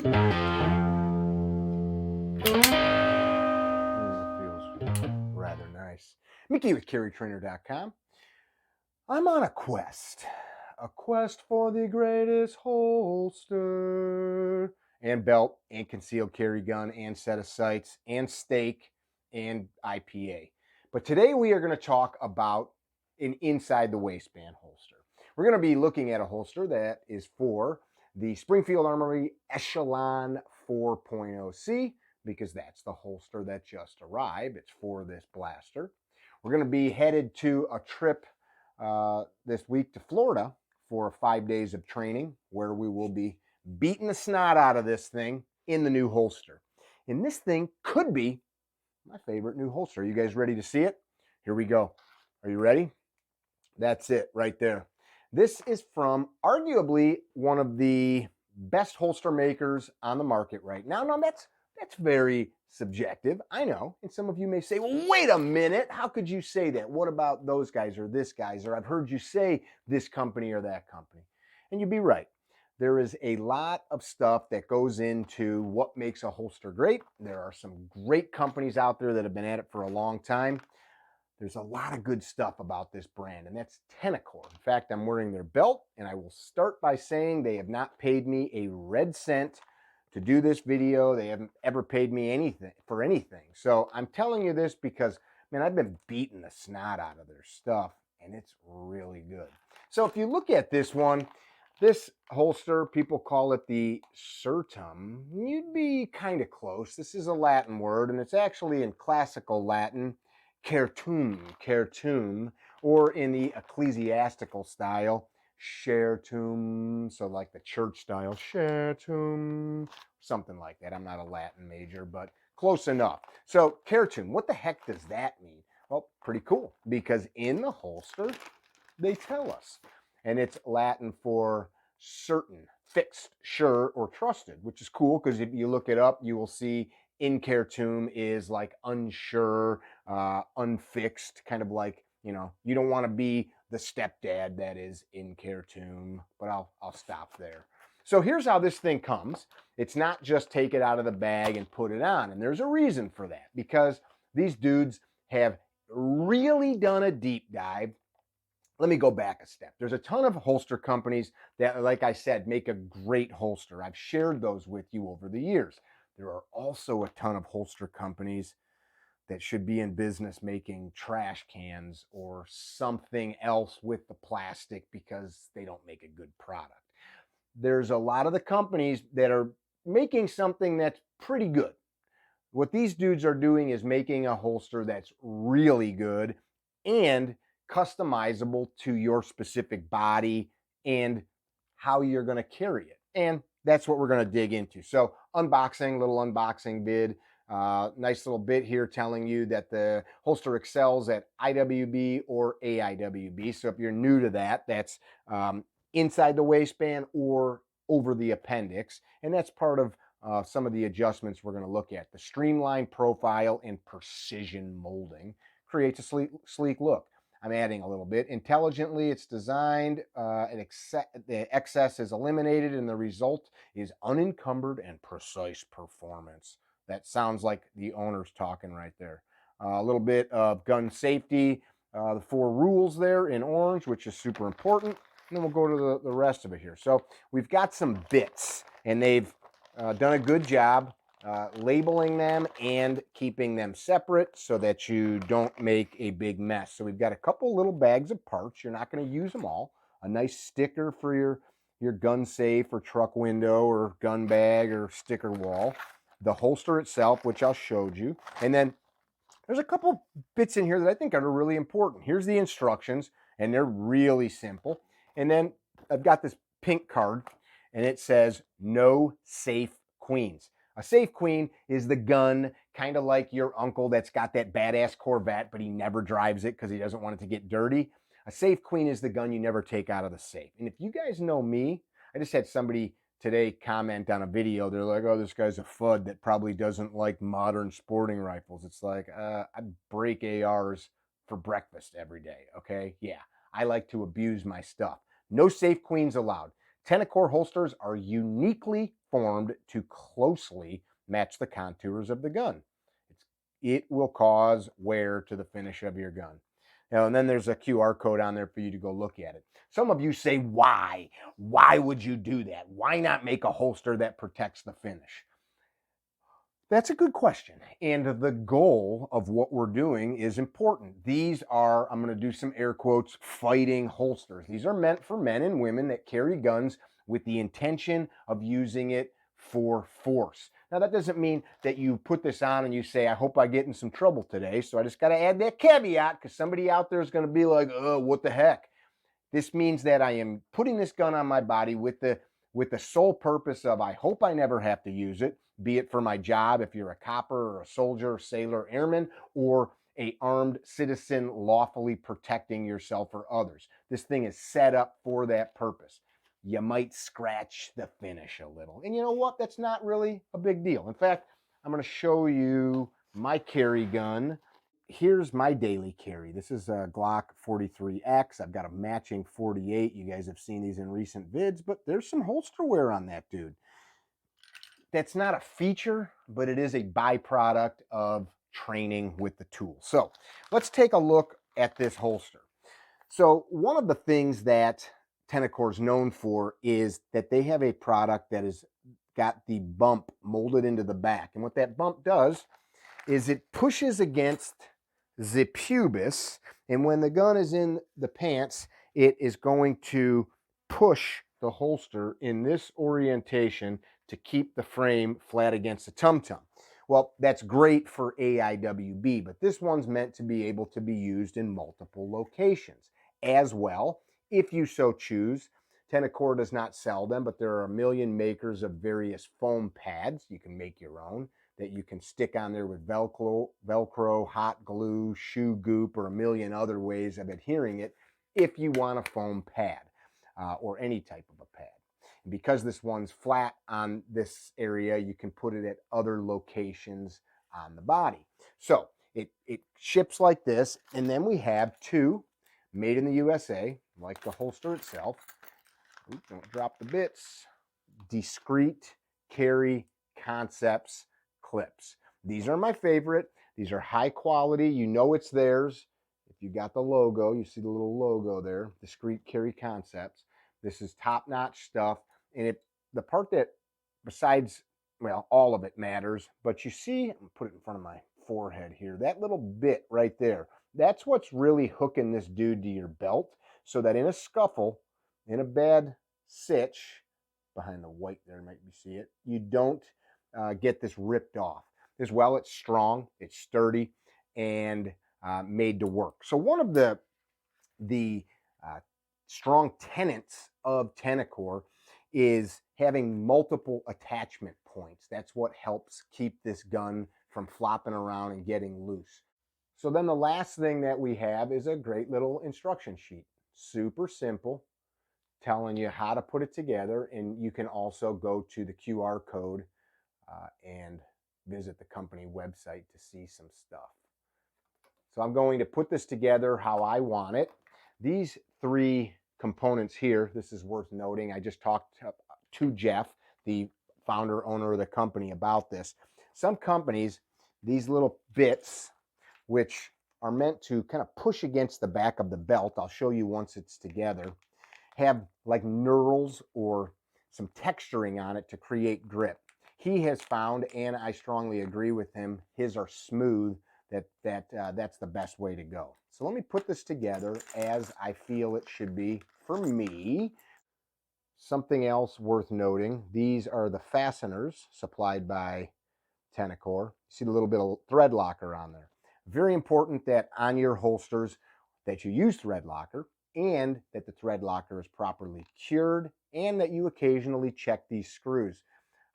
Feels rather nice. Mickey with CarryTrainer.com. I'm on a quest for the greatest holster and belt and concealed carry gun and set of sights and stake and IPA. But today we are going to talk about an inside the waistband holster. We're going to be looking at a holster that is for the Springfield Armory Echelon 4.0C because that's the holster that just arrived. It's for this blaster. We're going to be headed to a trip this week to Florida for 5 days of training where we will be beating the snot out of this thing in the new holster. And this thing could be my favorite new holster. Are you guys ready to see it? Here we go. Are you ready? That's it right there. This is from arguably one of the best holster makers on the market right now. Now that's very subjective, I know. And some of you may say, well, wait a minute. How could you say that? What about those guys or this guys? Or I've heard you say this company or that company. And you'd be right. There is a lot of stuff that goes into what makes a holster great. There are some great companies out there that have been at it for a long time. There's a lot of good stuff about this brand, and that's Tenicor. In fact, I'm wearing their belt, and I will start by saying they have not paid me a red cent to do this video. They haven't ever paid me anything for anything. So I'm telling you this because, man, I've been beating the snot out of their stuff, and it's really good. So if you look at this one, this holster, people call it the Certum. You'd be kind of close. This is a Latin word, and it's actually in classical Latin, certum, or in the ecclesiastical style, certum, so like the church style, certum, something like that. I'm not a Latin major, but close enough. So certum, what the heck does that mean? Well, pretty cool, because in the holster, they tell us. And it's Latin for certain, fixed, sure, or trusted, which is cool because if you look it up, you will see incertum is like unsure, unfixed, kind of like, you know, you don't want to be the stepdad that is incertum, but I'll stop there. So here's how this thing comes. It's not just take it out of the bag and put it on. And there's a reason for that, because these dudes have really done a deep dive. Let me go back a step. There's a ton of holster companies that, like I said, make a great holster. I've shared those with you over the years. There are also a ton of holster companies that should be in business making trash cans or something else with the plastic because they don't make a good product. There's a lot of the companies that are making something that's pretty good. What these dudes are doing is making a holster that's really good and customizable to your specific body and how you're going to carry it. And that's what we're going to dig into. So unboxing, little unboxing vid. Nice little bit here telling you that the holster excels at IWB or AIWB. So if you're new to that, that's inside the waistband or over the appendix. And that's part of some of the adjustments we're going to look at. The streamlined profile and precision molding creates a sleek look. I'm adding a little bit. Intelligently, it's designed, the excess is eliminated, and the result is unencumbered and precise performance. That sounds like the owner's talking right there. A little bit of gun safety, the 4 rules there in orange, which is super important. And then we'll go to the rest of it here. So we've got some bits, and they've done a good job labeling them and keeping them separate so that you don't make a big mess. So we've got a couple little bags of parts. You're not going to use them all. A nice sticker for your gun safe or truck window or gun bag or sticker wall. The holster itself, which I'll show you. And then there's a couple bits in here that I think are really important. Here's the instructions, and they're really simple. And then I've got this pink card, and it says, no safe queens. A safe queen is the gun, kind of like your uncle that's got that badass Corvette, but he never drives it because he doesn't want it to get dirty. A safe queen is the gun you never take out of the safe. And if you guys know me, I just had somebody today comment on a video. They're like, oh, this guy's a FUD that probably doesn't like modern sporting rifles. It's like, I break ARs for breakfast every day, okay? Yeah, I like to abuse my stuff. No safe queens allowed. Tenicor holsters are uniquely formed to closely match the contours of the gun. It will cause wear to the finish of your gun. And then there's a QR code on there for you to go look at it. Some of you say, why? Why would you do that? Why not make a holster that protects the finish? That's a good question. And the goal of what we're doing is important. These are, I'm going to do some air quotes, fighting holsters. These are meant for men and women that carry guns with the intention of using it for force. Now, that doesn't mean that you put this on and you say, I hope I get in some trouble today. So I just got to add that caveat because somebody out there is going to be like, oh, what the heck? This means that I am putting this gun on my body with the sole purpose of I hope I never have to use it, be it for my job if you're a copper or a soldier, sailor, airman, or a armed citizen lawfully protecting yourself or others. This thing is set up for that purpose. You might scratch the finish a little. And you know what? That's not really a big deal. In fact, I'm going to show you my carry gun. Here's my daily carry. This is a Glock 43X. I've got a matching 48. You guys have seen these in recent vids, but there's some holster wear on that dude. That's not a feature, but it is a byproduct of training with the tool. So let's take a look at this holster. So one of the things that Tenicor is known for is that they have a product that has got the bump molded into the back. And what that bump does is it pushes against the pubis, and when the gun is in the pants, it is going to push the holster in this orientation to keep the frame flat against the tum-tum. Well, that's great for AIWB, but this one's meant to be able to be used in multiple locations as well, if you so choose. Tenicor does not sell them, but there are a million makers of various foam pads. You can make your own that you can stick on there with Velcro, hot glue, shoe goop, or a million other ways of adhering it if you want a foam pad or any type of a pad. And because this one's flat on this area, you can put it at other locations on the body. So it ships like this, and then we have two made in the USA, like the holster itself. Oops, don't drop the bits. Discreet carry concepts clips. These are my favorite. These are high quality. You know it's theirs. If you got the logo, you see the little logo there, Discreet Carry Concepts. This is top-notch stuff. And the part that, besides, well, all of it matters, but you see, I'm put it in front of my forehead here, that little bit right there, that's what's really hooking this dude to your belt so that in a scuffle, in a bad sitch, behind the white there, might you see it, you don't get this ripped off. As well, it's strong, it's sturdy, and made to work. So one of the strong tenets of Tenicor is having multiple attachment points. That's what helps keep this gun from flopping around and getting loose. So then the last thing that we have is a great little instruction sheet. Super simple, telling you how to put it together, and you can also go to the QR code and visit the company website to see some stuff. So I'm going to put this together how I want it. These three components here, this is worth noting. I just talked to Jeff, the founder, owner of the company, about this. Some companies, these little bits, which are meant to kind of push against the back of the belt, I'll show you once it's together, have like knurls or some texturing on it to create grip. He has found, and I strongly agree with him, his are smooth, that's the best way to go. So let me put this together as I feel it should be for me. Something else worth noting, these are the fasteners supplied by Tenicor. See the little bit of thread locker on there. Very important that on your holsters that you use thread locker, and that the thread locker is properly cured, and that you occasionally check these screws.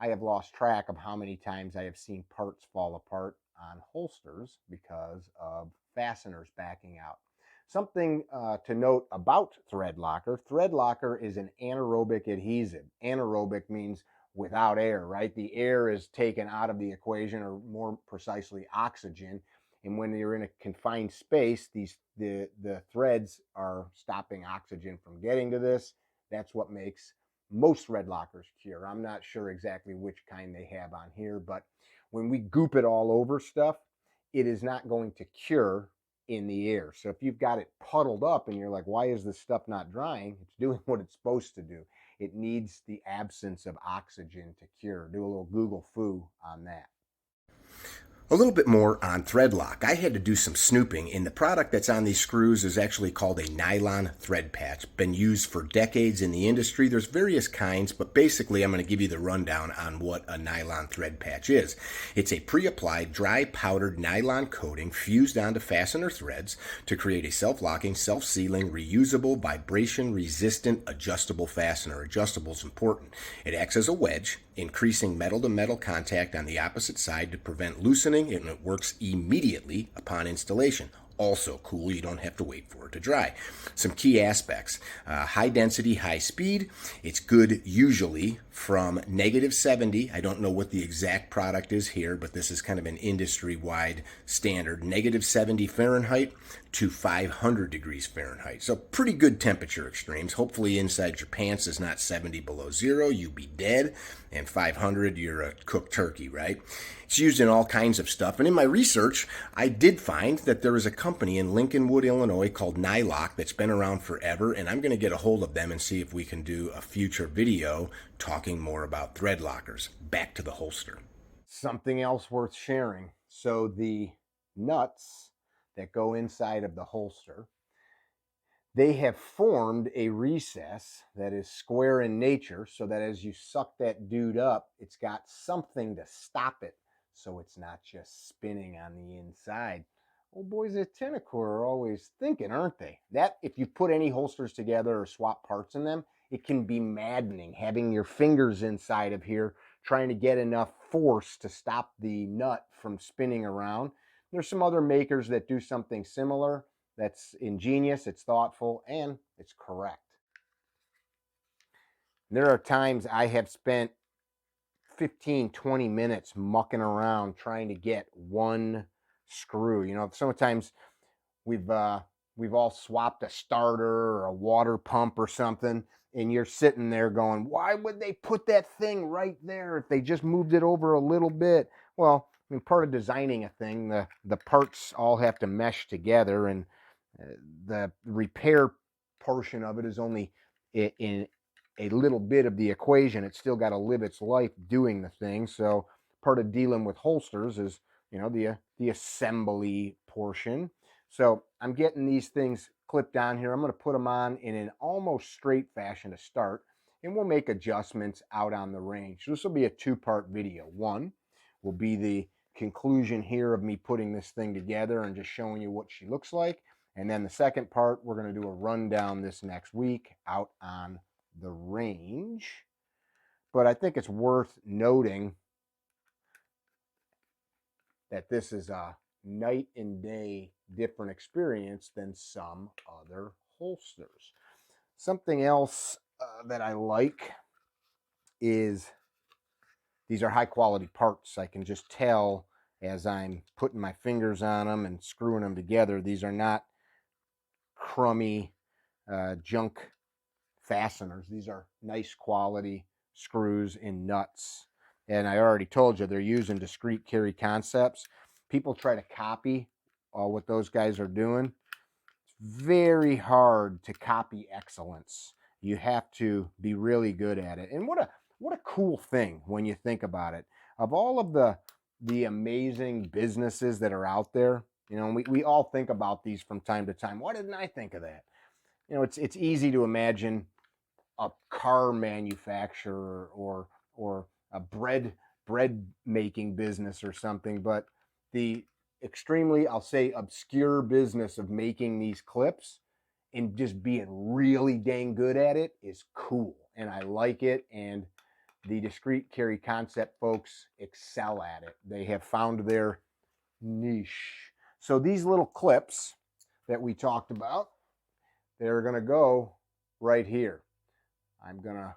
I have lost track of how many times I have seen parts fall apart on holsters because of fasteners backing out. Something to note about thread locker. Thread locker is an anaerobic adhesive. Anaerobic means without air, right? The air is taken out of the equation, or more precisely oxygen. And when you're in a confined space, the threads are stopping oxygen from getting to this. That's what makes most thread lockers cure. I'm not sure exactly which kind they have on here, but when we goop it all over stuff, it is not going to cure in the air. So if you've got it puddled up and you're like, why is this stuff not drying? It's doing what it's supposed to do. It needs the absence of oxygen to cure. Do a little Google foo on that. A little bit more on thread lock. I had to do some snooping, and the product that's on these screws is actually called a nylon thread patch. Been used for decades in the industry. There's various kinds, but basically I'm going to give you the rundown on what a nylon thread patch is. It's a pre-applied dry powdered nylon coating fused onto fastener threads to create a self-locking, self-sealing, reusable, vibration-resistant, adjustable fastener. Adjustable is important. It acts as a wedge, increasing metal-to-metal contact on the opposite side to prevent loosening, and it works immediately upon installation. Also cool, you don't have to wait for it to dry. Some key aspects: high density, high speed. It's good usually from -70. I don't know what the exact product is here, but this is kind of an industry-wide standard. -70 Fahrenheit to 500 degrees Fahrenheit. So pretty good temperature extremes. Hopefully inside your pants is not 70 below zero. You'd be dead. And 500, you're a cooked turkey, right? It's used in all kinds of stuff. And in my research, I did find that there is a company in Lincolnwood, Illinois called Nylock that's been around forever. And I'm going to get a hold of them and see if we can do a future video talking more about thread lockers. Back to the holster. Something else worth sharing. So the nuts that go inside of the holster, they have formed a recess that is square in nature so that as you suck that dude up, it's got something to stop it so it's not just spinning on the inside. Old boys at Tenicor are always thinking, aren't they? That if you put any holsters together or swap parts in them, it can be maddening having your fingers inside of here trying to get enough force to stop the nut from spinning around. There's some other makers that do something similar. That's ingenious, it's thoughtful, and it's correct. There are times I have spent 15, 20 minutes mucking around trying to get one screw. You know, sometimes we've all swapped a starter or a water pump or something, and you're sitting there going, why would they put that thing right there if they just moved it over a little bit? Well, I mean, part of designing a thing, the parts all have to mesh together, and the repair portion of it is only in a little bit of the equation. It's still got to live its life doing the thing. So part of dealing with holsters is, you know, the assembly portion. So I'm getting these things clipped on here. I'm going to put them on in an almost straight fashion to start, and we'll make adjustments out on the range. This will be a two-part video. One will be the conclusion here of me putting this thing together and just showing you what she looks like. And then the second part, we're going to do a rundown this next week out on the range. But I think it's worth noting that this is a night and day different experience than some other holsters. Something else that I like is these are high quality parts. I can just tell as I'm putting my fingers on them and screwing them together. These are not crummy junk fasteners. These are nice quality screws and nuts. And I already told you they're using discrete carry concepts. People try to copy what those guys are doing. It's very hard to copy excellence. You have to be really good at it. And what a cool thing when you think about it. Of all of the amazing businesses that are out there, you know, we all think about these from time to time. Why didn't I think of that? You know, it's easy to imagine a car manufacturer or a bread making business or something, but the extremely, I'll say, obscure business of making these clips and just being really dang good at it is cool, and I like it. And the discrete carry concept folks excel at it. They have found their niche. So these little clips that we talked about, they're going to go right here. I'm going to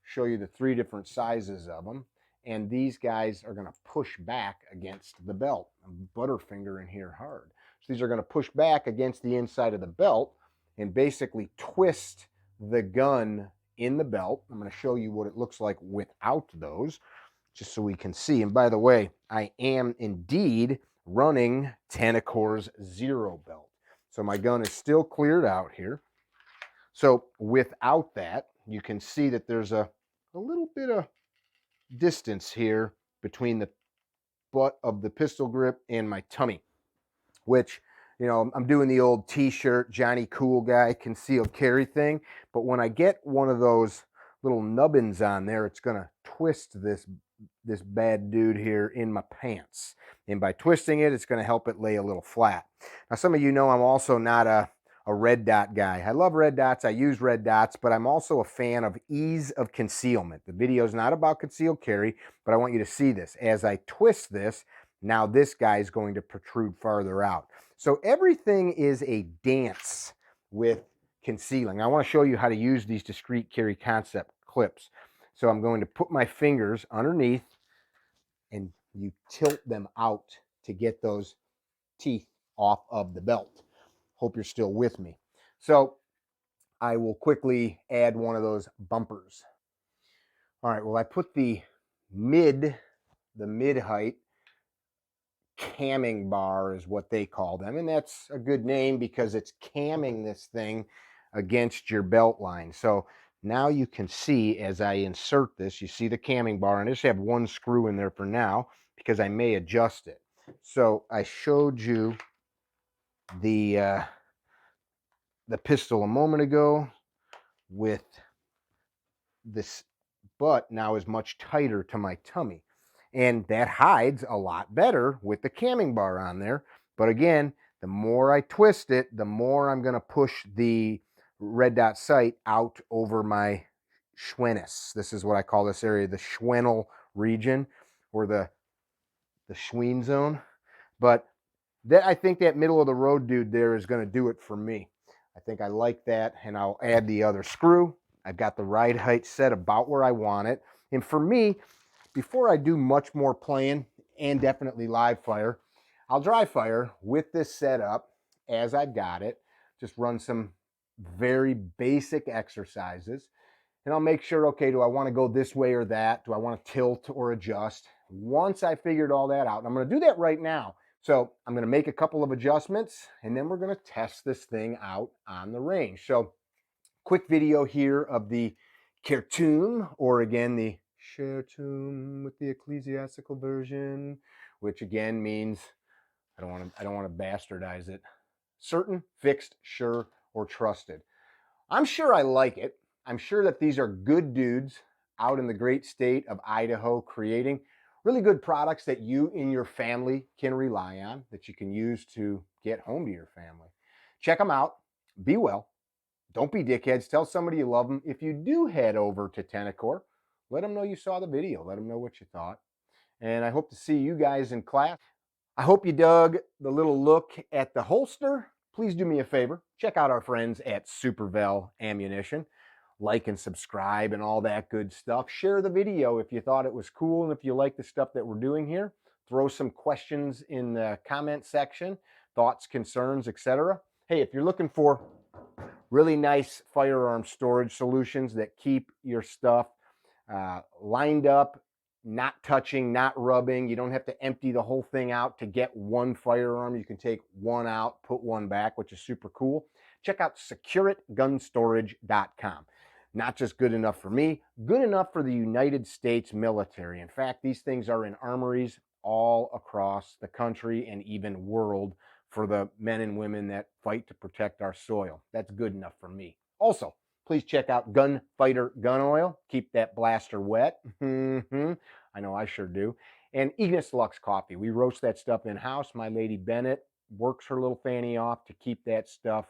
show you the three different sizes of them. And these guys are going to push back against the belt. I'm butterfingering here hard. So these are going to push back against the inside of the belt and basically twist the gun in the belt. I'm going to show you what it looks like without those, just so we can see. And by the way, I am indeed running Tenicor's Zero belt. So my gun is still cleared out here. So without that, you can see that there's a little bit of distance here between the butt of the pistol grip and my tummy, which, you know, I'm doing the old t-shirt Johnny Cool Guy concealed carry thing, but when I get one of those little nubbins on there, it's going to twist this bad dude here in my pants, and by twisting it, it's going to help it lay a little flat. Now, some of you know I'm also not a red dot guy. I love red dots, I use red dots, but I'm also a fan of ease of concealment. The video is not about concealed carry, but I want you to see this. As I twist this, now this guy is going to protrude farther out. So everything is a dance with concealing. I want to show you how to use these discrete carry concept clips. So I'm going to put my fingers underneath, and you tilt them out to get those teeth off of the belt. Hope you're still with me. So I will quickly add one of those bumpers. All right, well, I put the mid height camming bar is what they call them, and that's a good name because it's camming this thing against your belt line. So now you can see as I insert this, you see the camming bar, and I just have one screw in there for now because I may adjust it. So I showed you the pistol a moment ago with this butt now is much tighter to my tummy, and that hides a lot better with the camming bar on there. But again, the more I twist it, the more I'm going to push the red dot sight out over my schwennis. This is what I call this area, the Schwennel region, or the Schween zone. But that, I think that middle of the road dude there is going to do it for me. I think I like that, and I'll add the other screw. I've got the ride height set about where I want it. And for me, before I do much more playing and definitely live fire, I'll dry fire with this setup as I've got it. Just run some very basic exercises, and I'll make sure, okay, do I want to go this way or that? Do I want to tilt or adjust? Once I figured all that out, and I'm going to do that right now. So I'm going to make a couple of adjustments, and then we're going to test this thing out on the range. So quick video here of the Certum, or again, the Certum with the ecclesiastical version, which again means, I don't want to bastardize it, certain, fixed, sure, or trusted. I'm sure I like it. I'm sure that these are good dudes out in the great state of Idaho creating really good products that you and your family can rely on, that you can use to get home to your family. Check them out. Be well. Don't be dickheads. Tell somebody you love them. If you do head over to Tenicor, let them know you saw the video. Let them know what you thought. And I hope to see you guys in class. I hope you dug the little look at the holster. Please do me a favor. Check out our friends at Supervel Ammunition. Like and subscribe and all that good stuff. Share the video if you thought it was cool, and if you like the stuff that we're doing here. Throw some questions in the comment section, thoughts, concerns, etc. Hey, if you're looking for really nice firearm storage solutions that keep your stuff lined up, not touching, not rubbing. You don't have to empty the whole thing out to get one firearm. You can take one out, put one back, which is super cool. Check out securitgunstorage.com. Not just good enough for me, good enough for the United States military. In fact, these things are in armories all across the country and even world for the men and women that fight to protect our soil. That's good enough for me. Also, please check out Gunfighter Gun Oil. Keep that blaster wet. I know I sure do. And Ignis Lux Coffee. We roast that stuff in-house. My lady Bennett works her little fanny off to keep that stuff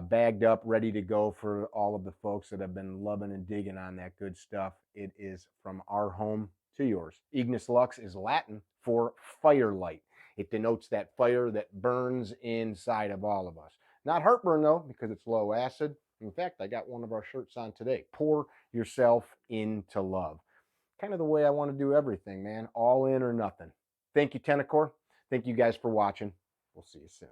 bagged up, ready to go for all of the folks that have been loving and digging on that good stuff. It is from our home to yours. Ignis Lux is Latin for firelight. It denotes that fire that burns inside of all of us. Not heartburn, though, because it's low acid. In fact, I got one of our shirts on today. Pour yourself into love. Kind of the way I want to do everything, man. All in or nothing. Thank you, Tenicor. Thank you guys for watching. We'll see you soon.